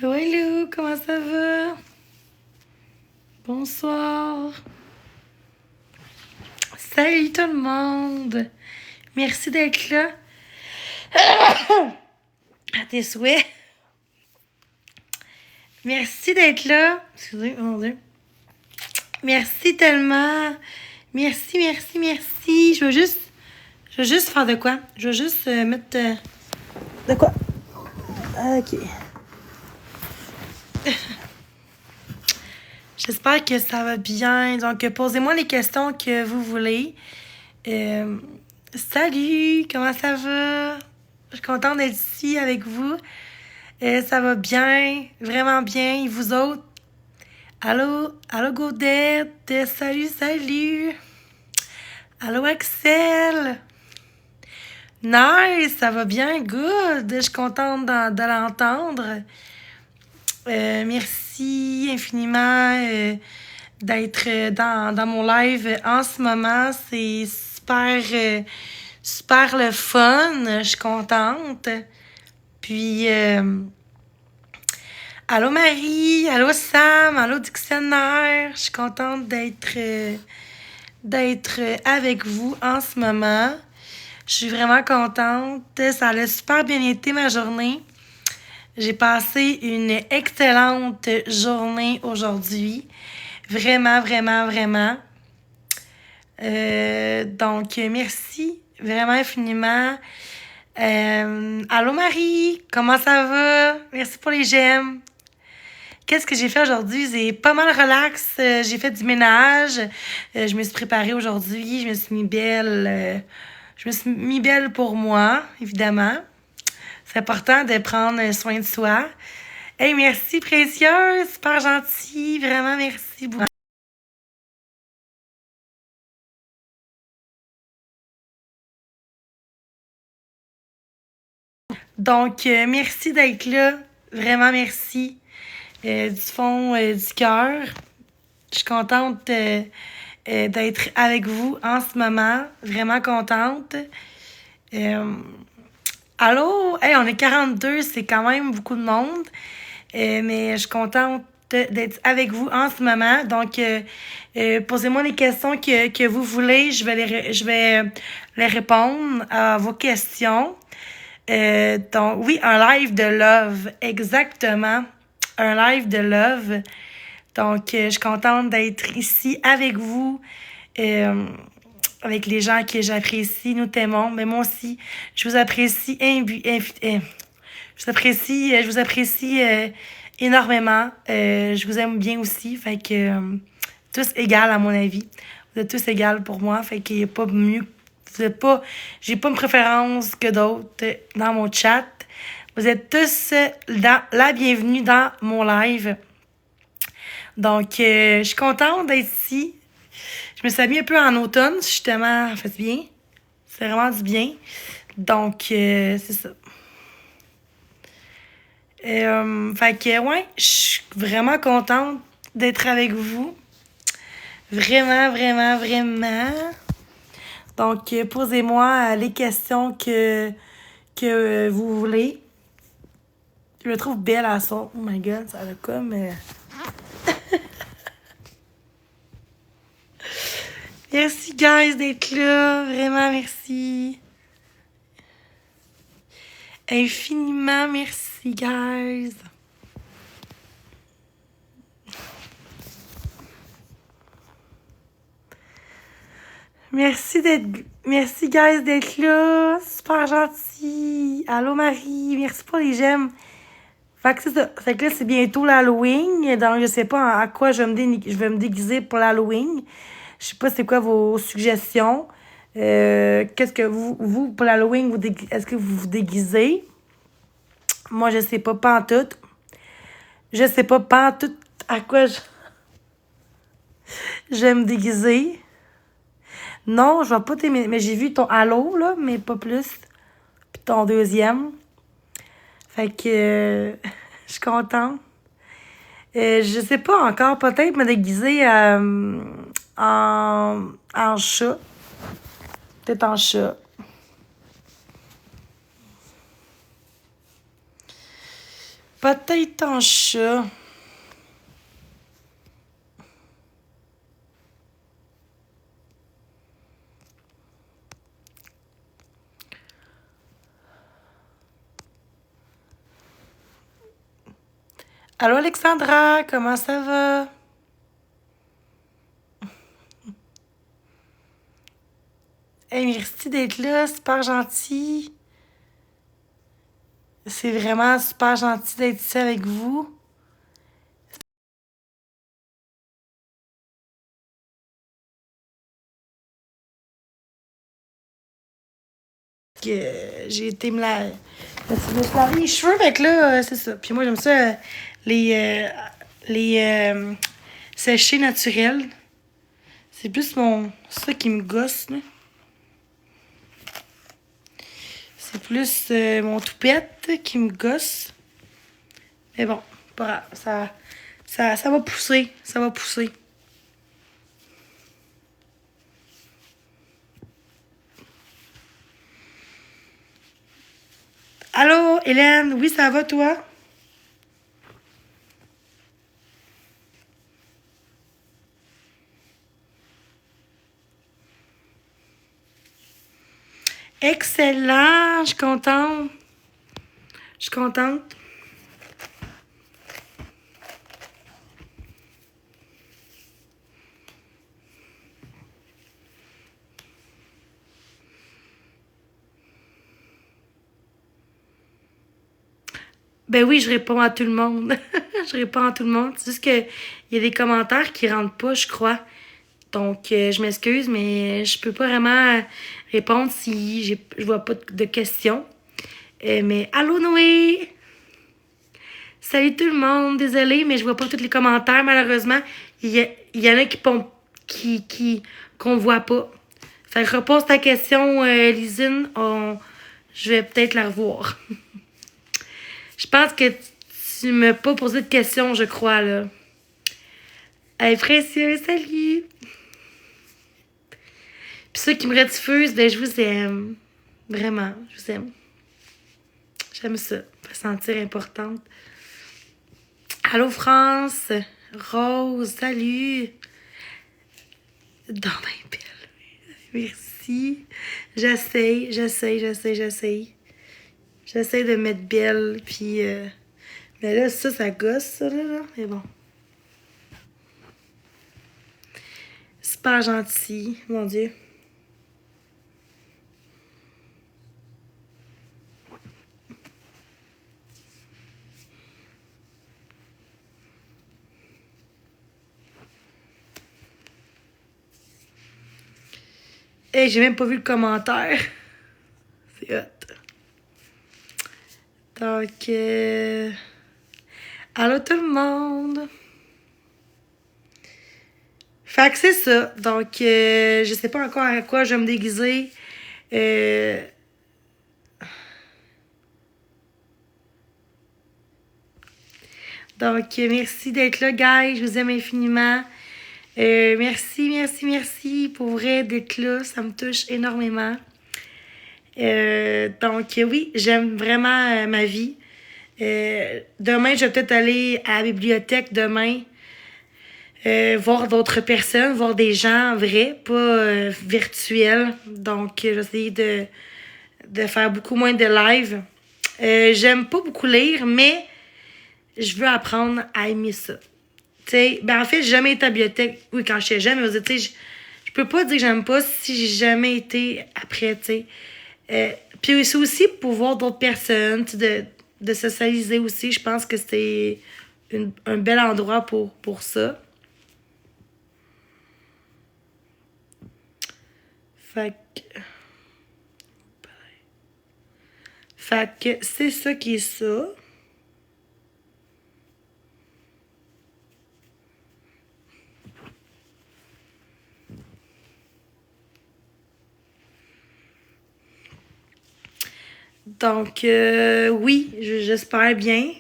Hello, hello, comment ça va? Bonsoir. Salut tout le monde. Merci d'être là. À tes souhaits. Merci d'être là. Excusez, mon Dieu. Merci tellement. Merci, merci, merci. Je veux juste faire de quoi? Je veux juste mettre de quoi? Ok. J'espère que ça va bien. Donc, posez-moi les questions que vous voulez. Salut, comment ça va? Je suis contente d'être ici avec vous. Ça va bien, vraiment bien. Et vous autres? Allô, allô Gaudette, salut, salut. Allô Axel. Nice, ça va bien, good. Je suis contente de l'entendre. Merci infiniment d'être dans mon live en ce moment. C'est super le fun. Je suis contente. Puis, allô Marie, allô Sam, allô Dictionnaire. Je suis contente d'être avec vous en ce moment. Je suis vraiment contente. Ça a super bien été ma journée. J'ai passé une excellente journée aujourd'hui. Vraiment, vraiment, vraiment. Donc, merci vraiment infiniment. Allô Marie, comment ça va? Merci pour les j'aime. Qu'est-ce que j'ai fait aujourd'hui? C'est pas mal relax. J'ai fait du ménage. Je me suis préparée aujourd'hui. Je me suis mis belle. Je me suis mis belle pour moi, évidemment. C'est important de prendre soin de soi. Hey, merci précieuse, super gentil, vraiment merci beaucoup. Donc, merci d'être là, vraiment merci du fond du cœur. Je suis contente d'être avec vous en ce moment, vraiment contente. Allô? Hey, on est 42, c'est quand même beaucoup de monde. Mais je suis contente d'être avec vous en ce moment. Donc, posez-moi les questions que vous voulez. Je vais les répondre à vos questions. Donc, oui, un live de love. Exactement. Un live de love. Donc, je suis contente d'être ici avec vous. Avec les gens que j'apprécie, nous t'aimons. Mais moi aussi, je vous apprécie je vous apprécie énormément. Je vous aime bien aussi. Fait que tous égales à mon avis. Vous êtes tous égales pour moi. Fait qu'il n'y a pas mieux. Vous êtes pas. J'ai pas une préférence que d'autres dans mon chat. Vous êtes tous la bienvenue dans mon live. Donc, je suis contente d'être ici. Je me suis habillée un peu en automne, justement. Ça fait du bien. C'est vraiment du bien. Donc, c'est ça. Fait que, ouais, je suis vraiment contente d'être avec vous. Vraiment, vraiment, vraiment. Donc, posez-moi les questions que vous voulez. Je me trouve belle à ça. Oh my god, ça a comme... Merci, guys, d'être là. Vraiment, merci. Infiniment merci, guys. Merci, guys, d'être là. Super gentil. Allô, Marie. Merci pour les j'aime. Fait que c'est ça. Fait que là, c'est bientôt l'Halloween. Donc, je sais pas à quoi je vais me déguiser pour l'Halloween. Je sais pas c'est quoi vos suggestions. Qu'est-ce que vous pour l'Halloween, est-ce que vous vous déguisez? Moi, je sais pas en tout. Je sais pas en tout à quoi je vais me déguiser. Non, je vais pas t'aimer. Mais j'ai vu ton halo, là, mais pas plus. Puis ton deuxième. Fait que je suis contente. Je sais pas encore. Peut-être me déguiser en chat. Peut-être en chat. Peut-être en chat. Allô Alexandra, comment ça va? Hey, merci d'être là, super gentil. C'est vraiment super gentil d'être ici avec vous. J'ai été me laver les cheveux, fait que là, c'est ça. Puis moi, j'aime ça, les, euh, les séchés naturels. C'est plus ça qui me gosse, là. C'est plus mon toupette qui me gosse. Mais bon, pas grave, ça va pousser, ça va pousser. Allô, Hélène, oui, ça va, toi? Excellent, je suis contente. Je suis contente. Ben oui, je réponds à tout le monde. Je réponds à tout le monde. C'est juste que il y a des commentaires qui rentrent pas, je crois. Donc, je m'excuse, mais je peux pas vraiment répondre si je vois pas de questions. Mais allô Noé! Salut tout le monde! Désolée, mais je vois pas tous les commentaires, malheureusement. Il y en a qu'on voit pas. Fait que repose ta question, Lysine. Je vais peut-être la revoir. Je pense que tu m'as pas posé de questions, je crois, là. Hey, précieux, salut! Puis ceux qui me rediffusent, ben, je vous aime. Vraiment, je vous aime. J'aime ça, me sentir importante. Allô, France! Rose, salut! Dans ma belle. Merci. J'essaye. J'essaie de me mettre belle, puis... mais là, ça gosse, ça, là. Mais bon. Super gentil, mon Dieu. Hey, j'ai même pas vu le commentaire. C'est hot. Donc, allô tout le monde. Fait que c'est ça. Donc, je sais pas encore à quoi je vais me déguiser. Donc, merci d'être là, guys. Je vous aime infiniment. Merci pour vrai d'être là. Ça me touche énormément. Donc, oui, j'aime vraiment ma vie. Demain, je vais peut-être aller à la bibliothèque demain. Voir d'autres personnes, voir des gens vrais, pas virtuels. Donc, je vais essayer de faire beaucoup moins de live. J'aime pas beaucoup lire, mais je veux apprendre à aimer ça. T'sais, ben en fait, j'ai jamais été à la bibliothèque. Oui, quand j'étais jeune, mais je peux pas dire que j'aime pas si j'ai jamais été après, tu sais. Puis c'est aussi pour voir d'autres personnes, de socialiser aussi. Je pense que c'est un bel endroit pour ça. Fait que... Fait que c'est ça qui est ça. Donc, oui, j'espère bien.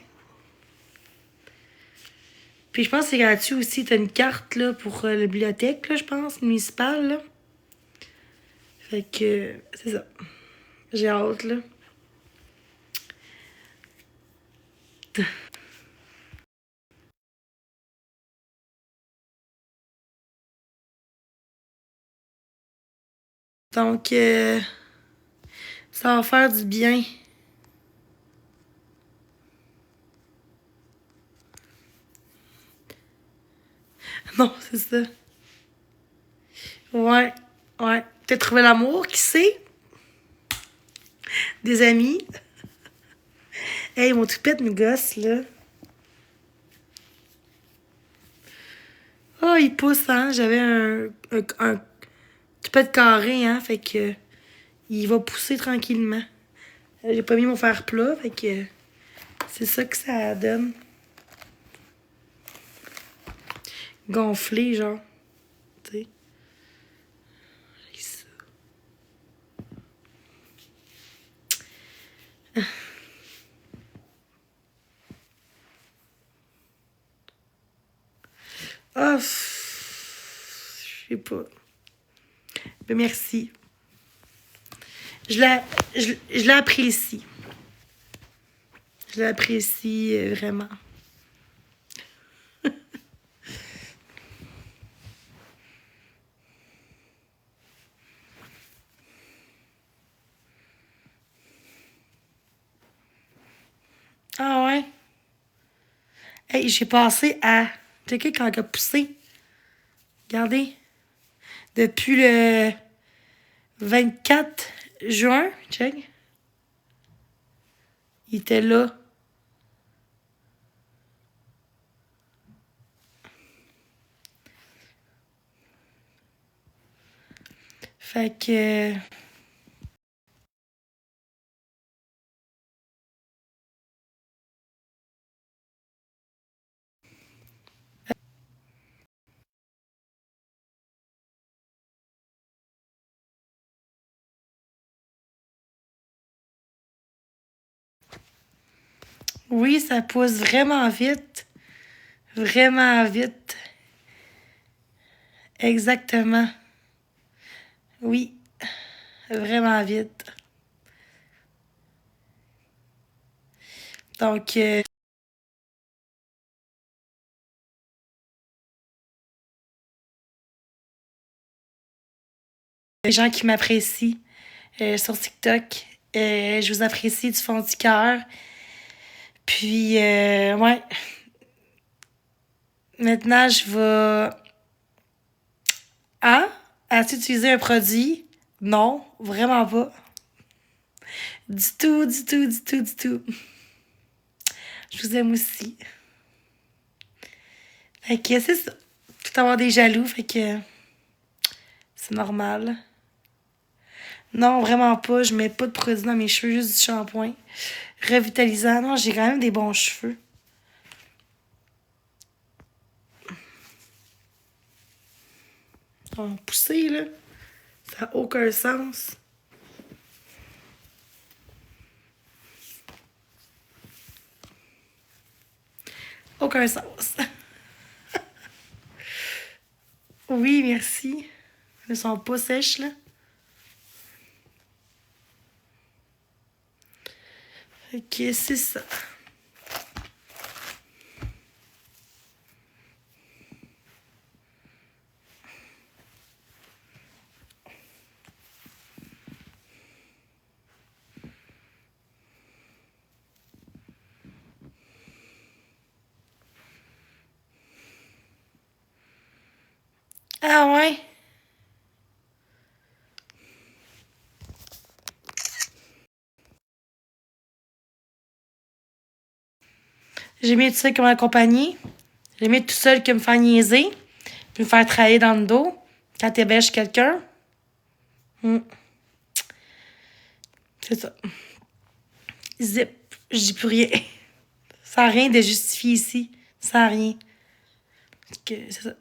Puis je pense que c'est gratuit aussi. T'as une carte là, pour la bibliothèque, là, je pense, municipale. Là. Fait que c'est ça. J'ai hâte, là. Donc, ça va faire du bien. Non, c'est ça. Ouais, ouais. Peut-être trouver l'amour, qui sait? Des amis. Hey, mon toupette me gosse, là. Oh, il pousse, hein. J'avais un toupette carré, hein. Fait que il va pousser tranquillement. J'ai pas mis mon fer plat, fait que c'est ça que ça donne. Gonflé, genre. Tu sais. J'ai ça. Ah, je sais pas. Ben, merci. Je la, je l'apprécie. Je l'apprécie vraiment. Ah ouais? Hey, j'ai passé à... Checker quand il a poussé. Regardez. Depuis le 24 juin, check. Il était là. Fait que... Oui, ça pousse vraiment vite. Vraiment vite. Exactement. Oui, vraiment vite. Donc, les gens qui m'apprécient sur TikTok, je vous apprécie du fond du cœur. Puis, ouais, maintenant, je vais... Ah, as-tu utilisé un produit? Non, vraiment pas. Du tout, du tout, du tout, du tout. Je vous aime aussi. Fait que c'est ça. Tout avoir des jaloux, fait que c'est normal. Non, vraiment pas. Je mets pas de produit dans mes cheveux, juste du shampoing. Revitalisant. Non, j'ai quand même des bons cheveux. Ils ont poussé, là. Ça n'a aucun sens. Aucun sens. Oui, merci. Elles sont pas sèches, là. Fait que c'est ça. Ah ouais? J'ai mieux tout seul que m'accompagner. J'ai mieux tout seul que me faire niaiser. Puis me faire travailler dans le dos. Quand t'héberges quelqu'un. Hmm. C'est ça. Zip. Je dis plus rien. Ça n'a rien de justifié ici. Ça n'a rien. C'est ça.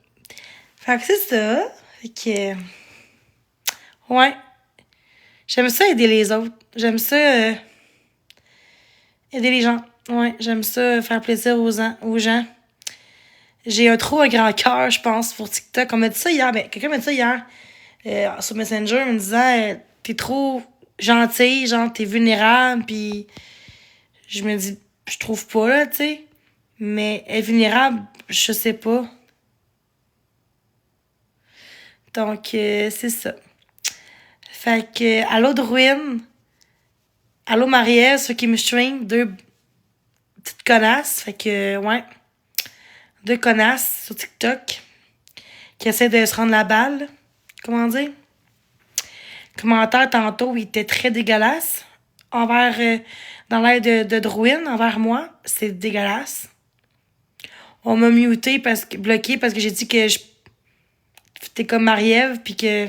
Fait que c'est ça. Fait que... Ouais. J'aime ça aider les autres. J'aime ça aider les gens. Ouais, j'aime ça faire plaisir aux gens. J'ai un grand cœur, je pense, pour TikTok. On m'a dit ça hier. Ben, quelqu'un m'a dit ça hier sur Messenger, en me disant t'es trop gentille, genre t'es vulnérable, puis je me dis je trouve pas là, tu sais. Mais être vulnérable, je sais pas. Donc c'est ça. Fait que, allô Drouine, allô Marielle, ceux qui me stream, deux petites connasses. Fait que, ouais, deux connasses sur TikTok qui essaient de se rendre la balle. Comment dire? Le commentaire tantôt, il était très dégueulasse. Envers, dans l'air de Drouine, envers moi, c'est dégueulasse. On m'a muté bloqué parce que j'ai dit que t'es comme Marie-Ève pis que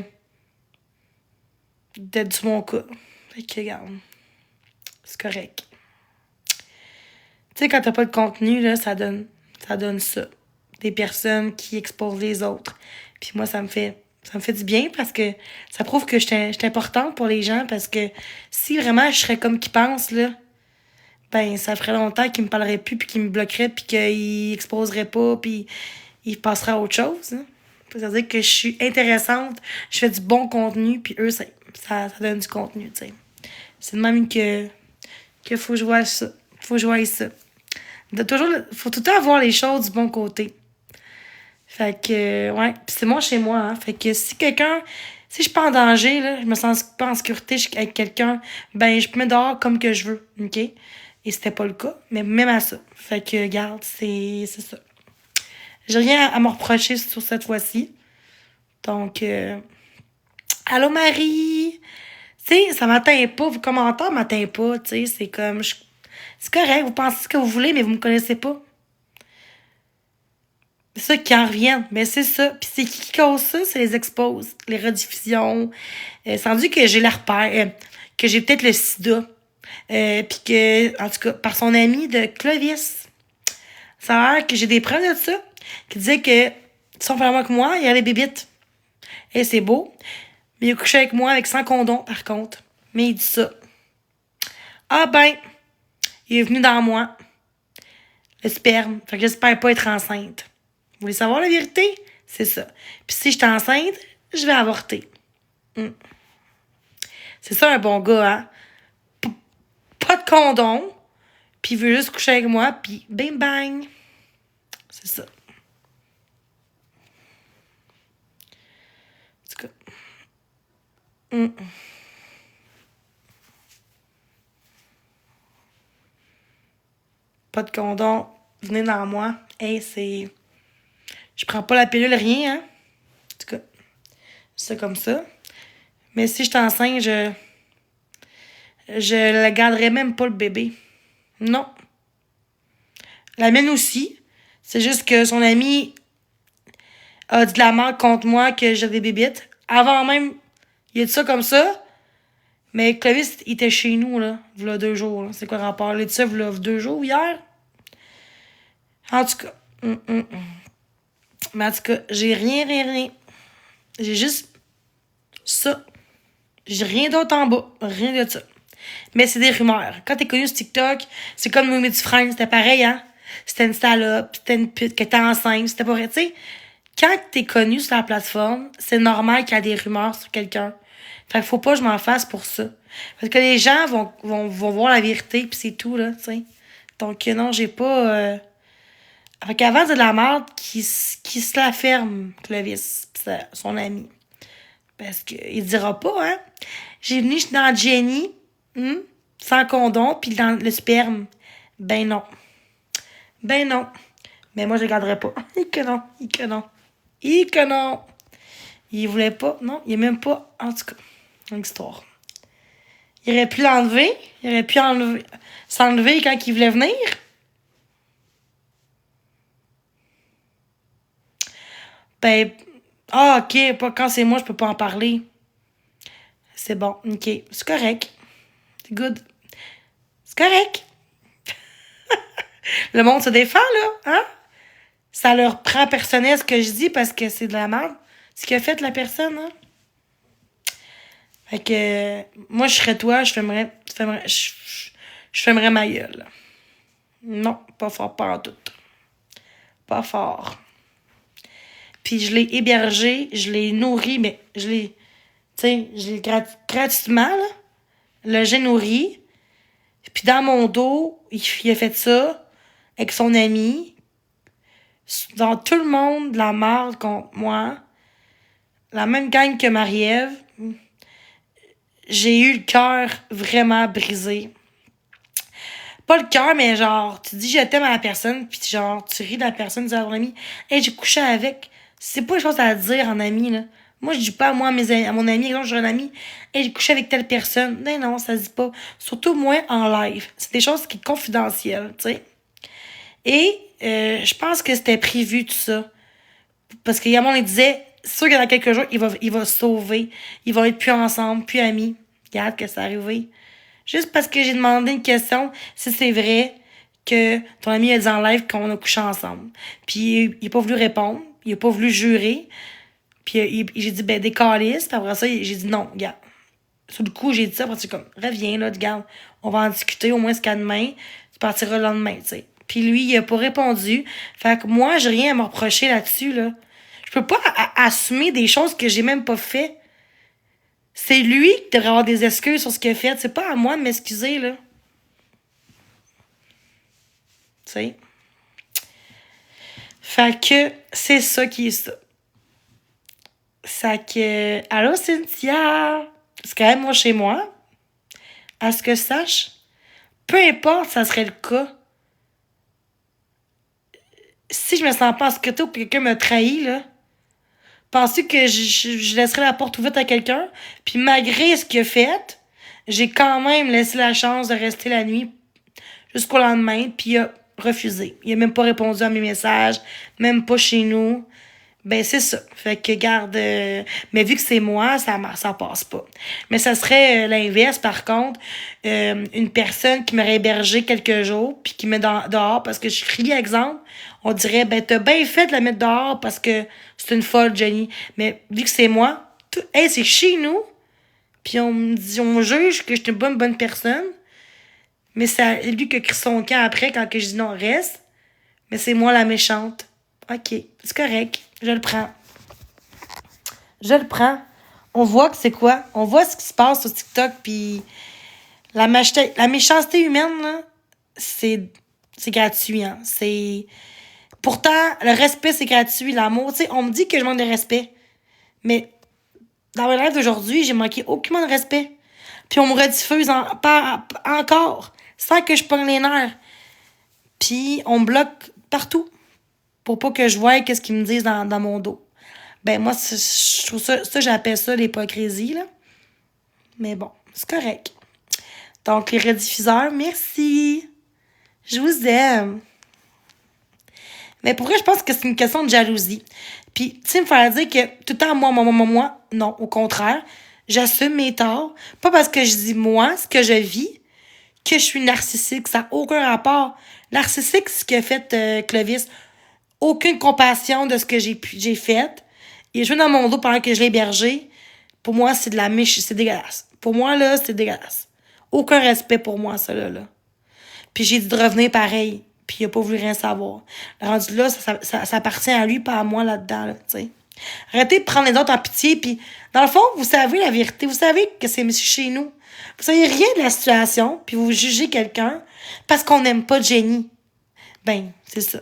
d'être sur mon cas. Fait que, regarde, c'est correct. Tu sais, quand t'as pas de contenu, là, ça donne ça. Des personnes qui exposent les autres. Puis moi, ça me fait du bien parce que ça prouve que je suis importante pour les gens parce que si vraiment je serais comme qu'ils pensent, là, ben, ça ferait longtemps qu'ils me parleraient plus puis qu'ils me bloqueraient puis qu'ils exposeraient pas puis ils passeraient à autre chose, hein. C'est-à-dire que je suis intéressante, je fais du bon contenu puis eux, ça donne du contenu, tu sais. C'est de même que faut que je vois ça. Faut que je vois ça. Faut tout le temps avoir les choses du bon côté. Fait que, ouais. Pis c'est moi chez moi, hein. Fait que si je suis pas en danger, là, je me sens pas en sécurité avec quelqu'un, ben, je peux me dehors comme que je veux, OK? Et c'était pas le cas, mais même à ça. Fait que, regarde, c'est ça. J'ai rien à me reprocher sur cette fois-ci. Donc, allô Marie! Tu sais, ça m'atteint pas, vos commentaires m'atteignent pas, tu sais, c'est comme, c'est correct, vous pensez ce que vous voulez, mais vous me connaissez pas. C'est ça qui en revient. Mais c'est ça. Puis c'est qui cause ça? C'est les expose, les rediffusions. Sans dire que j'ai l'herpès, que j'ai peut-être le sida. Puis que, en tout cas, par son ami de Clovis. Ça a l'air que j'ai des preuves de ça. Qui disait que, son frère que moi, il y a les bébites. Et c'est beau. Mais il a couché avec moi avec 100 condoms, par contre. Mais il dit ça. Ah ben, il est venu dans moi. Le sperme. Fait que j'espère pas être enceinte. Vous voulez savoir la vérité? C'est ça. Puis si je suis enceinte, je vais avorter. C'est ça un bon gars, hein? Pas de condom, puis il veut juste coucher avec moi, puis bing bang. C'est ça. En tout cas. Pas de condom, venez dans moi. Hey, c'est... Je prends pas la pilule, rien, hein? En tout cas, c'est comme ça. Mais si je suis enceinte, je la garderai même pas le bébé. Non. La mienne aussi. C'est juste que son ami a dit de la merde contre moi que j'avais des bébites. Avant même, il a dit ça comme ça. Mais Clovis, il était chez nous, là, v'là 2 jours. Là. C'est quoi le rapport? Il a dit ça, v'là 2 jours, hier? En tout cas. Mais en tout cas, j'ai rien. J'ai juste ça. J'ai rien d'autre en bas. Rien de ça. Mais c'est des rumeurs. Quand t'es connu sur TikTok, c'est comme Mimi Dufresne, c'était pareil, hein? C'était une salope, c'était une pute, que t'es enceinte, c'était pas vrai. Tu sais, quand t'es connu sur la plateforme, c'est normal qu'il y a des rumeurs sur quelqu'un. Fait que faut pas que je m'en fasse pour ça. Parce que les gens vont voir la vérité, pis c'est tout, là, tu sais. Donc, non, j'ai pas... Fait qu'avant, c'est de la merde qui se la ferme, Clovis, pis son ami. Parce qu'il dira pas, hein? J'ai venu dans Jenny, sans condom, puis dans le sperme. Ben non. Mais moi, je le garderais pas. Que non. Il voulait pas. Non, il est même pas. En tout cas, une histoire. Il aurait pu l'enlever. S'enlever quand il voulait venir. Ben, ok, pas quand c'est moi, je peux pas en parler. C'est bon, ok. C'est correct. C'est good. C'est correct. Le monde se défend, là, hein? Ça leur prend personnel ce que je dis parce que c'est de la merde. Ce qu'a fait la personne, hein? Fait que, moi, je serais toi, je fermerais ma gueule. Non, pas fort, pas en tout. Pas fort. Puis je l'ai hébergé, je l'ai nourri, mais je l'ai gratuitement, là. Le j'ai nourri. Puis dans mon dos, il a fait ça avec son ami. Dans tout le monde, de la merde contre moi. La même gang que Marie-Ève. j'ai eu le cœur vraiment brisé. Pas le cœur, mais genre, tu dis je t'aime à la personne, puis genre, tu ris de la personne, tu dis à ton ami, hey, j'ai couché avec. C'est pas une chose à dire en ami, là. Moi, je dis pas moi à mon ami, exemple, j'ai un ami, hey, j'ai couché avec telle personne. Non, non, ça se dit pas. Surtout moins en live. C'est des choses qui sont confidentielles, tu sais. Et je pense que c'était prévu tout ça. Parce qu'il y a un moment, il disait, c'est sûr que dans quelques jours, il va se sauver. Ils vont être plus ensemble, plus amis. Regarde que ça arrivé. Juste parce que j'ai demandé une question, si c'est vrai que ton ami a dit en live qu'on a couché ensemble. Puis il a pas voulu répondre, il a pas voulu jurer. Puis j'ai dit, ben, des câlisses. Puis après ça, j'ai dit non, regarde. Sur le coup, j'ai dit ça, parce que comme, reviens, là, regarde, on va en discuter au moins jusqu'à demain. Tu partiras le lendemain, tu sais. Puis lui, il a pas répondu. Fait que moi, j'ai rien à me reprocher là-dessus, là. Je peux pas assumer des choses que j'ai même pas fait. C'est lui qui devrait avoir des excuses sur ce qu'il a fait. C'est pas à moi de m'excuser, là. Tu sais. Fait que c'est ça qui est ça. Fait que, allô Cynthia, c'est quand même moi chez moi. À ce que je sache, peu importe, ça serait le cas. Si je me sens pas en sécurité ou que quelqu'un me trahit, là, penses-tu que je laisserais la porte ouverte à quelqu'un? Puis malgré ce qu'il a fait, j'ai quand même laissé la chance de rester la nuit jusqu'au lendemain, puis il a refusé. Il a même pas répondu à mes messages, même pas chez nous. Ben, c'est ça. Fait que, garde, mais vu que c'est moi, ça passe pas. Mais ça serait l'inverse, par contre. Une personne qui m'aurait hébergé quelques jours, puis qui me met dehors parce que je crie, exemple, on dirait, ben, t'as bien fait de la mettre dehors parce que c'est une folle, Jenny. Mais vu que c'est moi, hey, c'est chez nous, puis on me dit, on juge que je suis pas une bonne personne. Mais c'est lui qui a crié son camp après quand que je dis non, reste. Mais c'est moi la méchante. OK, c'est correct. Je le prends. Je le prends. On voit que c'est quoi? On voit ce qui se passe sur TikTok, puis la méchanceté humaine, là, c'est gratuit, hein. Pourtant, le respect, c'est gratuit. L'amour, tu sais, on me dit que je manque de respect. Mais dans ma life d'aujourd'hui, j'ai manqué aucunement de respect. Puis on me rediffuse encore, sans que je pogne les nerfs. Puis on me bloque partout pour pas que je voie qu'est-ce qu'ils me disent dans mon dos. Ben moi, je trouve ça j'appelle ça l'hypocrisie, là. Mais bon, c'est correct. Donc, les rediffuseurs, merci. Je vous aime. Mais pour vrai, je pense que c'est une question de jalousie. Puis, tu sais, me faire dire que tout le temps, moi, non, au contraire, j'assume mes torts. Pas parce que je dis moi, ce que je vis, que je suis narcissique. Ça n'a aucun rapport. Narcissique, c'est ce qu'a fait Clovis. Aucune compassion de ce que j'ai fait. Il est joué dans mon dos pendant que je l'ai hébergé. Pour moi, c'est de la c'est dégueulasse. Pour moi, là, c'est dégueulasse. Aucun respect pour moi, ça, là. Puis j'ai dit de revenir pareil. Puis il a pas voulu rien savoir. Le rendu là, ça appartient à lui, pas à moi là-dedans, là, tu sais. Arrêtez de prendre les autres en pitié, puis dans le fond, vous savez la vérité. Vous savez que c'est chez nous. Vous savez rien de la situation, puis vous jugez quelqu'un parce qu'on n'aime pas Jenny. Ben, c'est ça.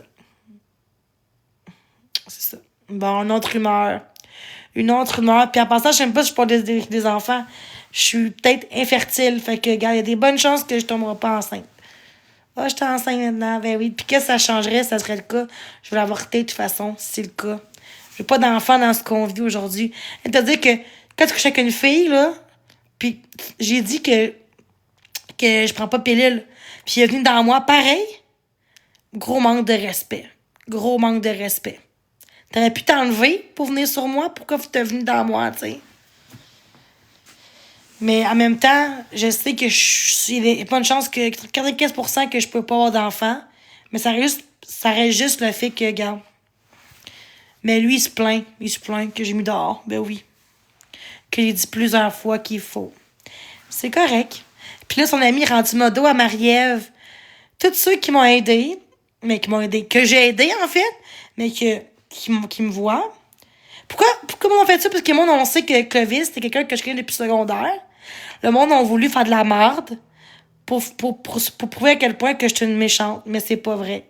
C'est ça. Bon, une autre rumeur. Une autre rumeur. Puis en passant, je sais pas si je pas des enfants. Je suis peut-être infertile. Fait que, gars, il y a des bonnes chances que je tomberai pas enceinte. Ah, je suis enceinte maintenant. Ben oui. Puis qu'est-ce que ça changerait si ça serait le cas? Je vais l'avorter de toute façon, si c'est le cas. Je veux pas d'enfant dans ce qu'on vit aujourd'hui. C'est-à-dire que quand tu couches avec une fille, là, puis j'ai dit que je prends pas de pilule, puis il est venu dans moi, pareil, gros manque de respect. Gros manque de respect. T'aurais pu t'enlever pour venir sur moi? Pourquoi tu es venu dans moi, tu sais? Mais en même temps, je sais que il y a pas une chance que 95% que je peux pas avoir d'enfant. Mais ça reste juste le fait que, regarde. Mais lui, il se plaint. Il se plaint que j'ai mis dehors. Ben oui. Qu'il a dit plusieurs fois qu'il faut. C'est correct. Puis là, son ami est rendu modo à Marie-Ève. Tous ceux qui m'ont aidé, que j'ai aidé, en fait, mais qui me voient. Pourquoi on fait ça? Parce que moi, on sait que Clovis, c'était quelqu'un que je connais depuis le secondaire. Le monde a voulu faire de la merde pour prouver à quel point que je suis une méchante. Mais c'est pas vrai.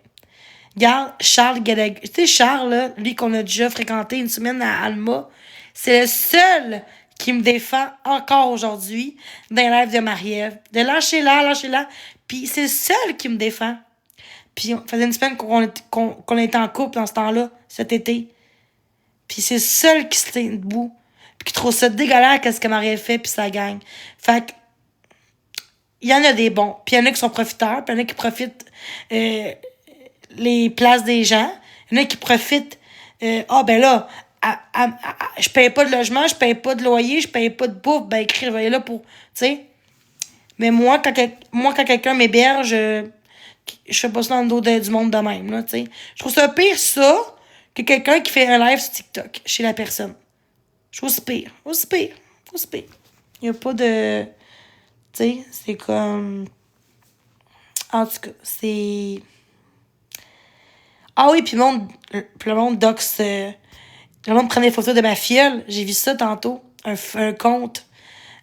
Regarde, Charles Gallagher. Tu sais, Charles, là, lui qu'on a déjà fréquenté une semaine à Alma, c'est le seul qui me défend encore aujourd'hui dans les lives de Marie-Ève. De lâcher-la. Puis c'est le seul qui me défend. Puis on faisait une semaine qu'on était en couple dans ce temps-là, cet été. Puis c'est le seul qui se tient debout. Puis qui trouve ça dégueulasse qu'est-ce que Marie-Ève fait, puis ça gagne. Fait que, il y en a des bons. Puis il y en a qui sont profiteurs, puis il y en a qui profitent les places des gens. Il y en a qui profitent. Ben là, je paye pas de logement, je paye pas de loyer, je paye pas de bouffe, ben écrivez là pour. Tu sais. Mais moi, quand quelqu'un m'héberge, je fais pas ça dans le dos du monde de même, là, tu sais. Je trouve ça pire, ça, que quelqu'un qui fait un live sur TikTok chez la personne. Je trouve ça pire. Il y a pas de. Tu sais, c'est comme. En tout cas, c'est. Ah oui, puis le monde dox. Le monde prend des photos de ma fiole. J'ai vu ça tantôt. Un compte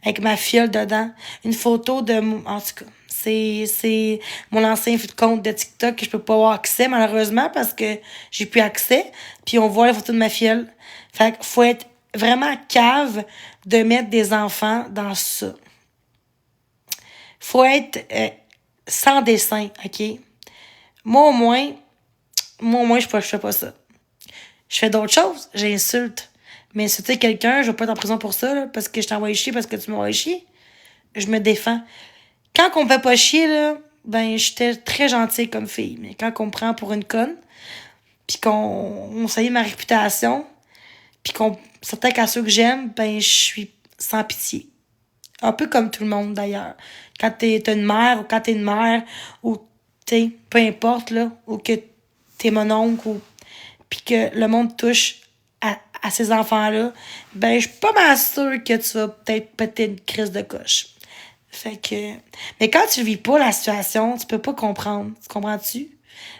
avec ma fiole dedans. Une photo de. En tout cas, c'est mon ancien compte de TikTok que je peux pas avoir accès, malheureusement, parce que j'ai plus accès. Puis on voit les photos de ma fiole. Fait qu'il faut être vraiment cave de mettre des enfants dans ça. Faut être sans dessin, OK? Moi, au moins, je fais pas ça. Je fais d'autres choses. J'insulte. Mais insulter quelqu'un, je vais pas être en prison pour ça, là, parce que je t'envoie chier, parce que tu m'envoies chier. Je me défends. Quand on me fait pas chier, là, ben, j'étais très gentille comme fille. Mais quand on me prend pour une conne, puis qu'on salit ma réputation, puis qu'on s'attaque à ceux que j'aime, ben, je suis sans pitié. Un peu comme tout le monde, d'ailleurs. Quand t'as une mère, ou quand t'es une mère, ou, t'sais, peu importe, là, ou que t'es mon oncle, ou puis que le monde touche à ces enfants-là, ben, je suis pas mal sûre que tu vas peut-être péter une crise de coche. Fait que... Mais quand tu vis pas la situation, tu peux pas comprendre. Tu comprends-tu?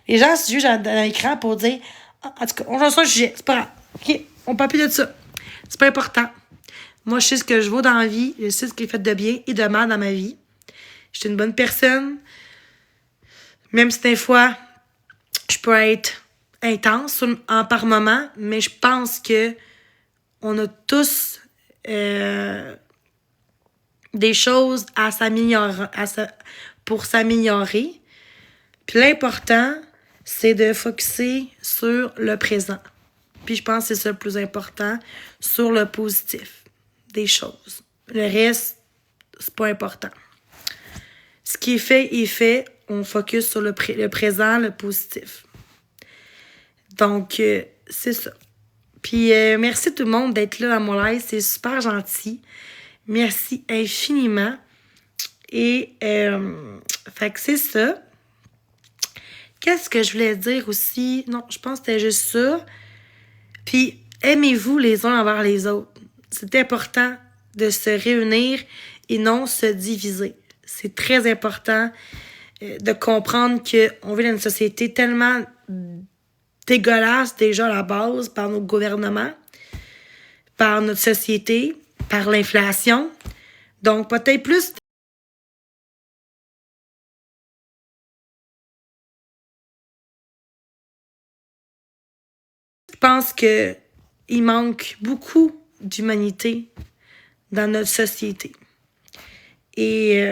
Les gens se jugent dans l'écran pour dire en tout cas, on change sur le sujet, c'est pas grave. OK, on parle plus de ça. C'est pas important. Moi, je sais ce que je vaux dans la vie, je sais ce qui est fait de bien et de mal dans ma vie. Je suis une bonne personne. Même si des fois, je peux être intense par moment, mais je pense que on a tous des choses à s'améliorer, pour s'améliorer. Puis l'important, c'est de focusser sur le présent. Puis je pense que c'est ça le plus important, sur le positif des choses. Le reste, c'est pas important. Ce qui est fait est fait. On focus sur le présent, le positif. Donc, c'est ça. Puis, merci tout le monde d'être là dans mon live. C'est super gentil. Merci infiniment. Et, fait que c'est ça. Qu'est-ce que je voulais dire aussi? Non, je pense que c'était juste ça. Puis, aimez-vous les uns envers les autres. C'est important de se réunir et non se diviser. C'est très important de comprendre qu'on vit dans une société tellement dégueulasse déjà à la base par nos gouvernements, par notre société, par l'inflation. Donc, peut-être plus... Je pense que il manque beaucoup d'humanité dans notre société. Et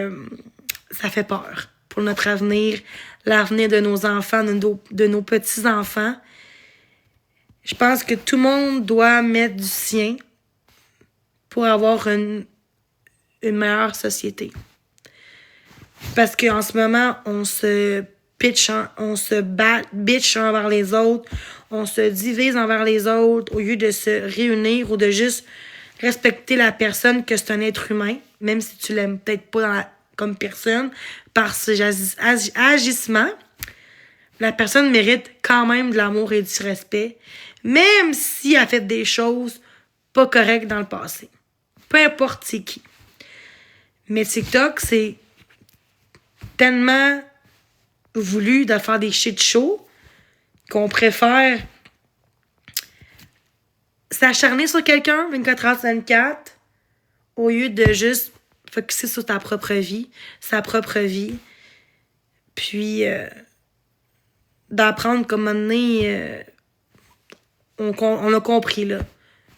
ça fait peur pour notre avenir, l'avenir de nos enfants, de nos petits-enfants. Je pense que tout le monde doit mettre du sien pour avoir une meilleure société. Parce qu'en ce moment, on se bitch envers les autres, on se divise envers les autres au lieu de se réunir ou de juste respecter la personne que c'est un être humain, même si tu l'aimes peut-être pas comme personne, par ses agissements. La personne mérite quand même de l'amour et du respect, même si elle a fait des choses pas correctes dans le passé. Peu importe c'est qui. Mais TikTok, c'est tellement voulu de faire des shit shows qu'on préfère s'acharner sur quelqu'un 24h/24 au lieu de juste focusser sur ta propre vie, sa propre vie, puis d'apprendre comme on a compris, là.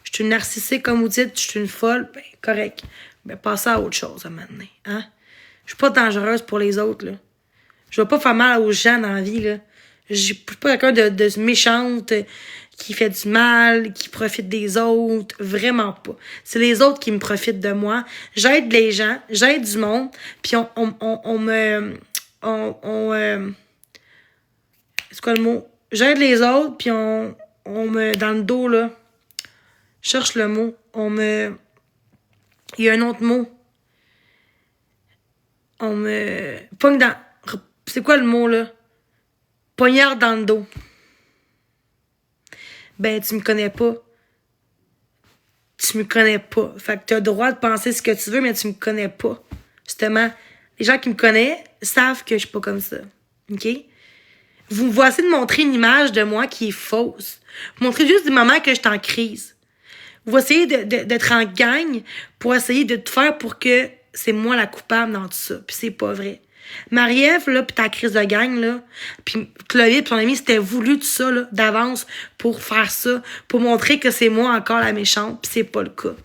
Je suis une narcissique, comme vous dites, je suis une folle, ben, correct. Ben, passez à autre chose à un moment donné, hein? Je suis pas dangereuse pour les autres, là. Je vais pas faire mal aux gens dans la vie, là. Je suis pas quelqu'un de méchante, qui fait du mal, qui profite des autres. Vraiment pas. C'est les autres qui me profitent de moi. J'aide les gens, j'aide du monde, puis on me... c'est quoi le mot? J'aide les autres, puis on me... Dans le dos, là, je cherche le mot. Il y a un autre mot. On me... Pogne dans... C'est quoi le mot, là? Poignard dans le dos. Ben, tu me connais pas. Tu me connais pas. Fait que t'as le droit de penser ce que tu veux, mais tu me connais pas. Justement, les gens qui me connaissent savent que je suis pas comme ça. OK? Vous voici de montrer une image de moi qui est fausse. Vous montrez juste des moments que je suis en crise. Vous essayez d'être en gang pour essayer de te faire pour que c'est moi la coupable dans tout ça. Puis c'est pas vrai. Marie-Ève, là, pis ta crise de gang, là, pis Chloé pis ton ami, c'était voulu tout ça, là, d'avance, pour faire ça, pour montrer que c'est moi encore la méchante, pis c'est pas le cas.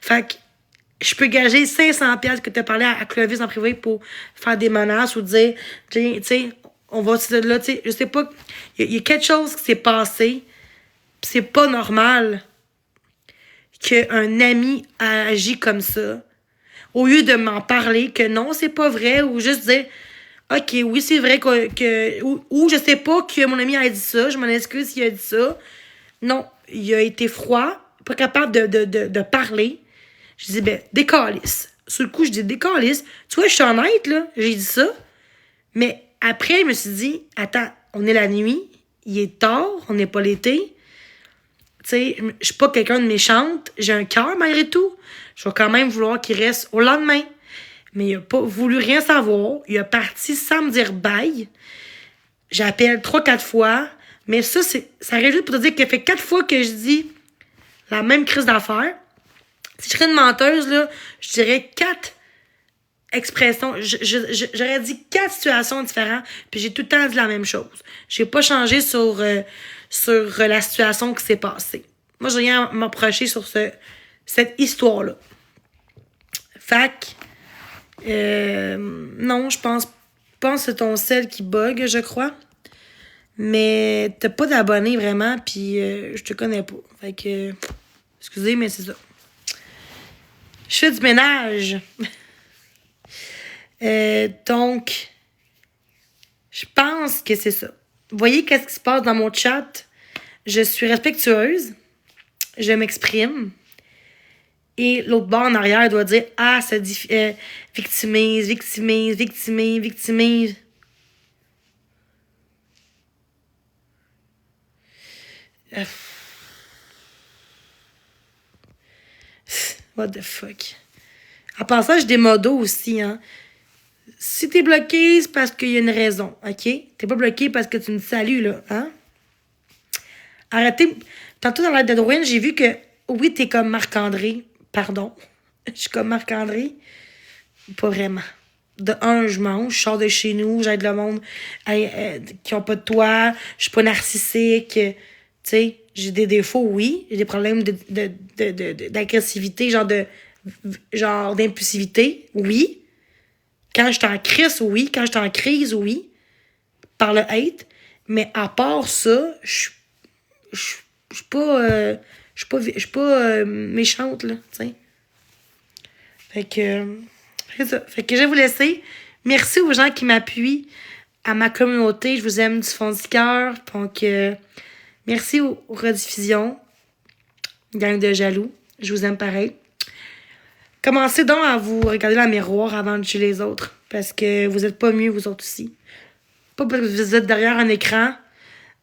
Fait que, je peux gager 500$ que t'as parlé à Clovis en privé pour faire des menaces ou dire, tu sais, on va, là, tu sais, je sais pas, il y a quelque chose qui s'est passé, pis c'est pas normal qu'un ami agit comme ça. Au lieu de m'en parler, que non, c'est pas vrai, ou juste dire, OK, oui, c'est vrai ou je sais pas que mon ami a dit ça, je m'en excuse s'il a dit ça. Non, il a été froid, pas capable de parler. Je dis, ben, décalisse. Sur le coup, je dis, décalisse. Tu vois, je suis honnête, là, j'ai dit ça. Mais après, je me suis dit, attends, on est la nuit, il est tard, on n'est pas l'été. Tu sais, je suis pas quelqu'un de méchante, j'ai un cœur malgré tout. Je vais quand même vouloir qu'il reste au lendemain. Mais il a pas voulu rien savoir. Il est parti sans me dire bye. J'appelle 3-4 fois. Mais ça arrive juste pour te dire qu'il fait 4 fois que je dis la même crise d'affaires. Si je serais une menteuse, là, je dirais 4 expressions. J'aurais dit 4 situations différentes. Puis j'ai tout le temps dit la même chose. J'ai pas changé sur la situation qui s'est passée. Moi, j'ai rien à m'approcher sur cette histoire-là. Fac, non, je pense que c'est ton sel qui bug, je crois. Mais t'as pas d'abonnés vraiment, puis je te connais pas. Fait que, excusez, mais c'est ça. Je fais du ménage. Donc, je pense que c'est ça. Vous voyez qu'est-ce qui se passe dans mon chat? Je suis respectueuse. Je m'exprime. Et l'autre bord en arrière doit dire « Ah, ça dit victimise, victimise, victimise, victimise. » What the fuck? À part ça, j'ai des modos aussi, hein. Si t'es bloqué, c'est parce qu'il y a une raison, OK? T'es pas bloqué parce que tu me salues, là, hein? Arrêtez. Tantôt, dans l'aide de Drouin, j'ai vu que, oui, t'es comme Marc-André. Pardon. Je suis comme Marc-André. Pas vraiment. De un, je mange, je sors de chez nous, j'aide le monde qui ont pas de toit, je suis pas narcissique. Tu sais, j'ai des défauts, oui. J'ai des problèmes d'agressivité, genre d'impulsivité, oui. Quand je suis en crise, oui. Quand je suis en crise, oui. Par le hate. Mais à part ça, je suis pas... je suis pas méchante, là, tu sais. Fait que... c'est ça. Fait que je vais vous laisser. Merci aux gens qui m'appuient, à ma communauté. Je vous aime du fond du cœur. Donc, merci aux rediffusions. Gang de jaloux. Je vous aime pareil. Commencez donc à vous regarder dans le miroir avant de tuer les autres. Parce que vous êtes pas mieux, vous autres aussi. Pas parce que vous êtes derrière un écran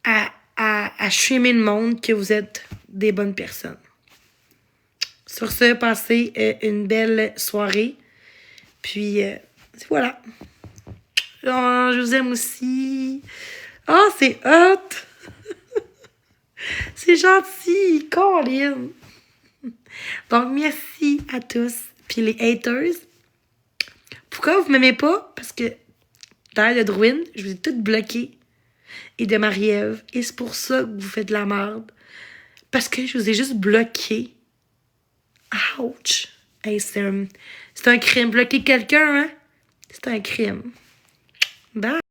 à shamer le monde que vous êtes des bonnes personnes. Sur ce, passez une belle soirée. Puis, voilà. Oh, je vous aime aussi. Oh, c'est hot. C'est gentil, Colin. Donc, merci à tous. Puis les haters. Pourquoi vous m'aimez pas? Parce que dans l'air de Drouin, je vous ai toutes bloquées. Et de Marie-Ève. Et c'est pour ça que vous faites de la merde. Parce que je vous ai juste bloqué. Ouch! Hey, c'est un crime. Bloquer quelqu'un, hein? C'est un crime. Bye!